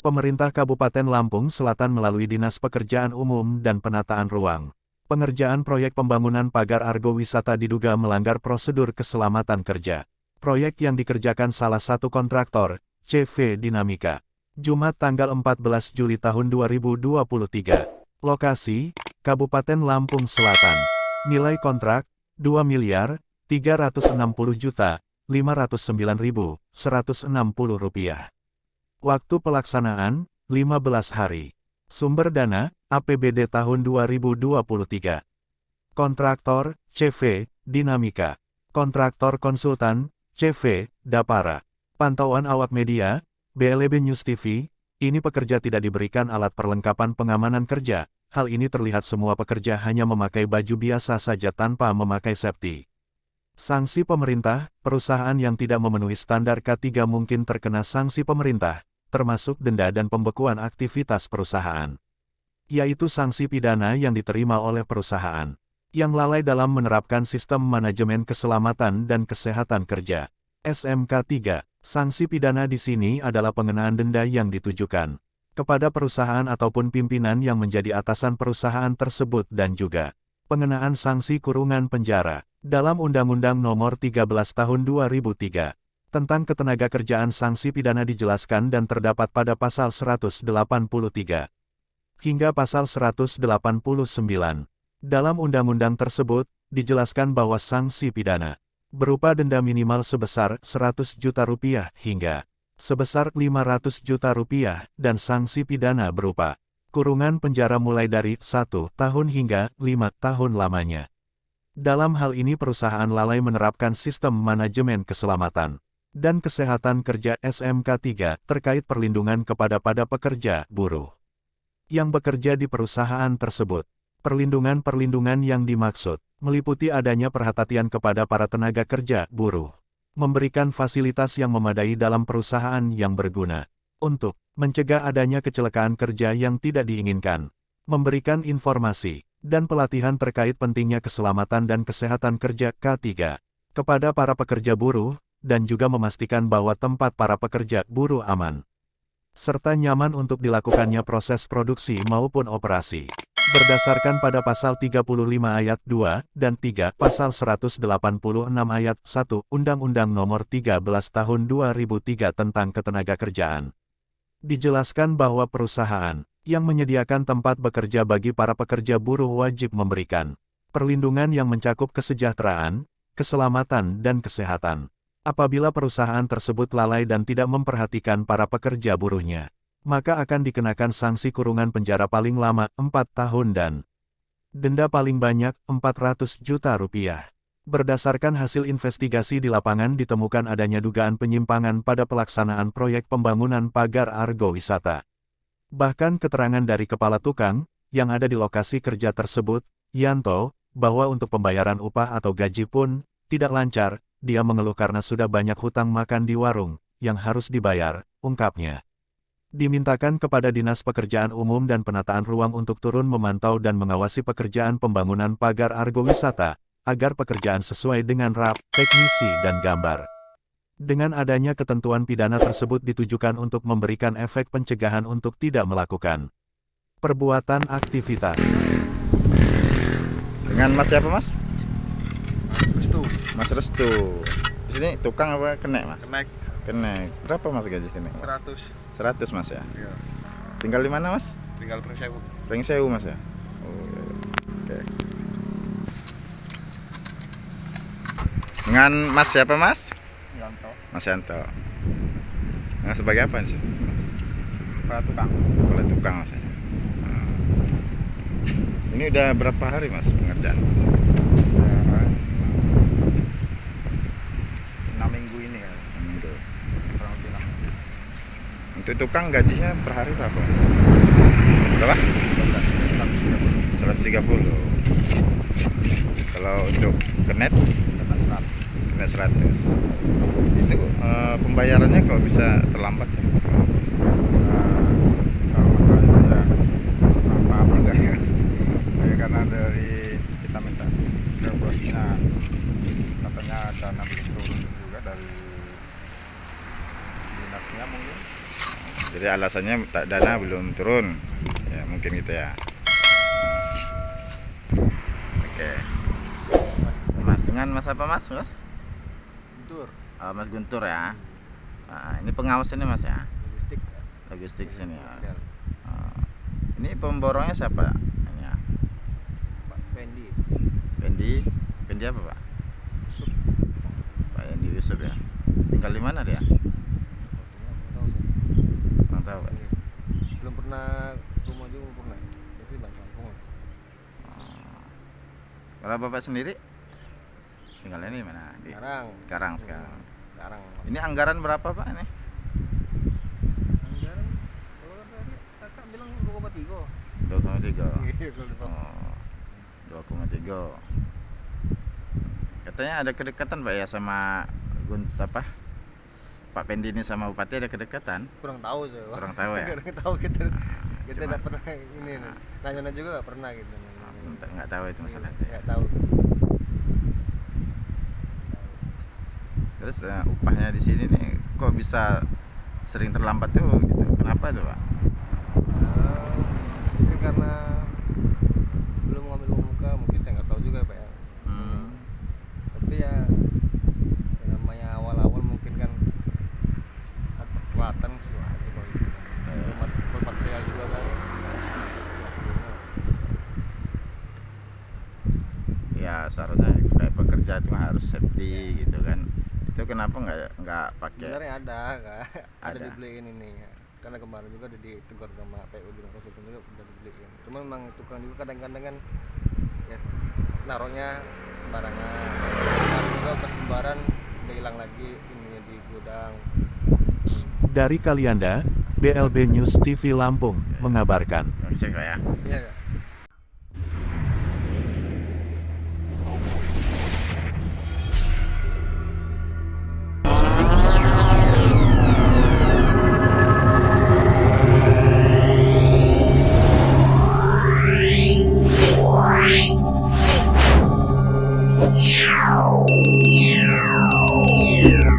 Pemerintah Kabupaten Lampung Selatan melalui Dinas Pekerjaan Umum dan Penataan Ruang. Pengerjaan proyek pembangunan pagar argo wisata diduga melanggar prosedur keselamatan kerja. Proyek yang dikerjakan salah satu kontraktor, CV Dinamika. Jumat tanggal 14 Juli tahun 2023. Lokasi, Kabupaten Lampung Selatan. Nilai kontrak, Rp2.360.509.160. Waktu pelaksanaan, 15 hari. Sumber dana, APBD tahun 2023. Kontraktor, CV, Dinamika. Kontraktor konsultan, CV, Dapara. Pantauan awak media, BLB News TV, ini pekerja tidak diberikan alat perlengkapan pengamanan kerja. Hal ini terlihat semua pekerja hanya memakai baju biasa saja tanpa memakai safety. Sanksi pemerintah, perusahaan yang tidak memenuhi standar K3 mungkin terkena sanksi pemerintah, termasuk denda dan pembekuan aktivitas perusahaan. Yaitu sanksi pidana yang diterima oleh perusahaan yang lalai dalam menerapkan sistem manajemen keselamatan dan kesehatan kerja. SMK 3. Sanksi pidana di sini adalah pengenaan denda yang ditujukan kepada perusahaan ataupun pimpinan yang menjadi atasan perusahaan tersebut dan juga pengenaan sanksi kurungan penjara. Dalam Undang-Undang Nomor 13 Tahun 2003 tentang Ketenagakerjaan sanksi pidana dijelaskan dan terdapat pada pasal 183 hingga pasal 189. Dalam undang-undang tersebut, dijelaskan bahwa sanksi pidana berupa denda minimal sebesar Rp100 juta hingga sebesar Rp500 juta dan sanksi pidana berupa kurungan penjara mulai dari 1 tahun hingga 5 tahun lamanya. Dalam hal ini perusahaan lalai menerapkan sistem manajemen keselamatan dan kesehatan kerja SMK 3 terkait perlindungan kepada pekerja buruh yang bekerja di perusahaan tersebut. Perlindungan-perlindungan yang dimaksud meliputi adanya perhatian kepada para tenaga kerja buruh, memberikan fasilitas yang memadai dalam perusahaan yang berguna untuk mencegah adanya kecelakaan kerja yang tidak diinginkan, memberikan informasi dan pelatihan terkait pentingnya keselamatan dan kesehatan kerja K3 kepada para pekerja buruh, dan juga memastikan bahwa tempat para pekerja buruh aman, serta nyaman untuk dilakukannya proses produksi maupun operasi. Berdasarkan pada pasal 35 ayat 2 dan 3, pasal 186 ayat 1 Undang-Undang Nomor 13 Tahun 2003 tentang Ketenagakerjaan. Dijelaskan bahwa perusahaan yang menyediakan tempat bekerja bagi para pekerja buruh wajib memberikan perlindungan yang mencakup kesejahteraan, keselamatan dan kesehatan. Apabila perusahaan tersebut lalai dan tidak memperhatikan para pekerja buruhnya, maka akan dikenakan sanksi kurungan penjara paling lama 4 tahun dan denda paling banyak Rp400 juta. Berdasarkan hasil investigasi di lapangan ditemukan adanya dugaan penyimpangan pada pelaksanaan proyek pembangunan pagar argo wisata. Bahkan keterangan dari kepala tukang, yang ada di lokasi kerja tersebut, Yanto, bahwa untuk pembayaran upah atau gaji pun tidak lancar. Dia mengeluh karena sudah banyak hutang makan di warung yang harus dibayar, ungkapnya. Dimintakan kepada Dinas Pekerjaan Umum dan Penataan Ruang untuk turun memantau dan mengawasi pekerjaan pembangunan pagar argo wisata, agar pekerjaan sesuai dengan RAP, teknisi dan gambar. Dengan adanya ketentuan pidana tersebut ditujukan untuk memberikan efek pencegahan untuk tidak melakukan perbuatan aktivitas. Dengan Mas siapa Mas? Restu. Mas Restu. Di sini tukang apa kenek Mas? Kenek Kenek. Berapa Mas gaji kenek? 100. 100 Mas ya? Iya. Tinggal di mana Mas? Tinggal Pringsewu. Pringsewu Mas ya? Oh, iya. Oke. Dengan Mas siapa Mas? Yanto. Mas Yanto. Nah, sebagai apa sih? Para tukang. Oleh tukang Mas ya? Ini udah berapa hari Mas pengerjaan Mas? Ya, 6 minggu ini ya. Minggu. Kurang lebih 6 minggu. Untuk tukang gajinya per hari berapa Mas? Berapa? 130. Kalau untuk kenet? Kenet 100. Itu pembayarannya kalau bisa terlambat ya? Kalau masalah itu ya apa enggak ya? Ya karena dari kita minta ke bosnya katanya ada nanti turun juga dari dinasnya mungkin Jadi alasannya dana belum turun. Ya mungkin gitu ya. Oke. Mas dengan Mas apa Mas? Guntur. Mas Guntur ya. Nah, ini pengawas ini Mas ya. Logistik. Logistik sini ya. Material. Ini pemborongnya siapa? Ini ya. Pak Fendi. Pendi apa Pak? Yusuf. Pak Yendi Yusuf ya. Tinggal di mana dia? Fotonya belum tahu saya. Nggak tahu Pak. Iya. Belum pernah rumah juga belum pernah. Biasanya balik kampung. Kalau Bapak sendiri tinggalnya di mana? Di Sekarang. sekarang. Sekarang. Ini anggaran berapa Pak ini? Anggaran kalau tadi kakak bilang 2,3. 2,3. Iya kalau di Pak. Oh, 2,3. Katanya ada kedekatan Pak ya sama Pak Pendi ini sama Bupati, ada kedekatan? Kurang tahu saya. Pak. Kurang tahu ya? Kurang tahu kita Cuma- tidak pernah ini. Nanya juga nggak pernah gitu. Nggak tahu itu masalahnya. Nggak tahu. Terus upahnya di sini nih kok bisa sering terlambat tuh gitu? Kenapa tuh Pak? Mungkin karena belum ngambil uang muka, mungkin saya nggak tahu juga Pak ya. Tapi ya namanya awal-awal mungkin kan ada perkelatan sih aja kalau gitu. Bermaterial juga kan. Ya seharusnya kayak pekerja itu harus safety gitu kan. Itu kenapa nggak pakai? Sebenarnya ada Ada. dibeliin ini ya. Karena kemarin juga udah ditegur sama PU di konsultan juga udah dibeliin. Cuma memang tukang juga kadang-kadang kan ya naruhnya sembarangan. Kemarin juga pas lebaran udah hilang lagi ininya di gudang. Dari Kalianda, BLB News TV Lampung mengabarkan. Bisa nggak ya? Iya Kak. Yeah.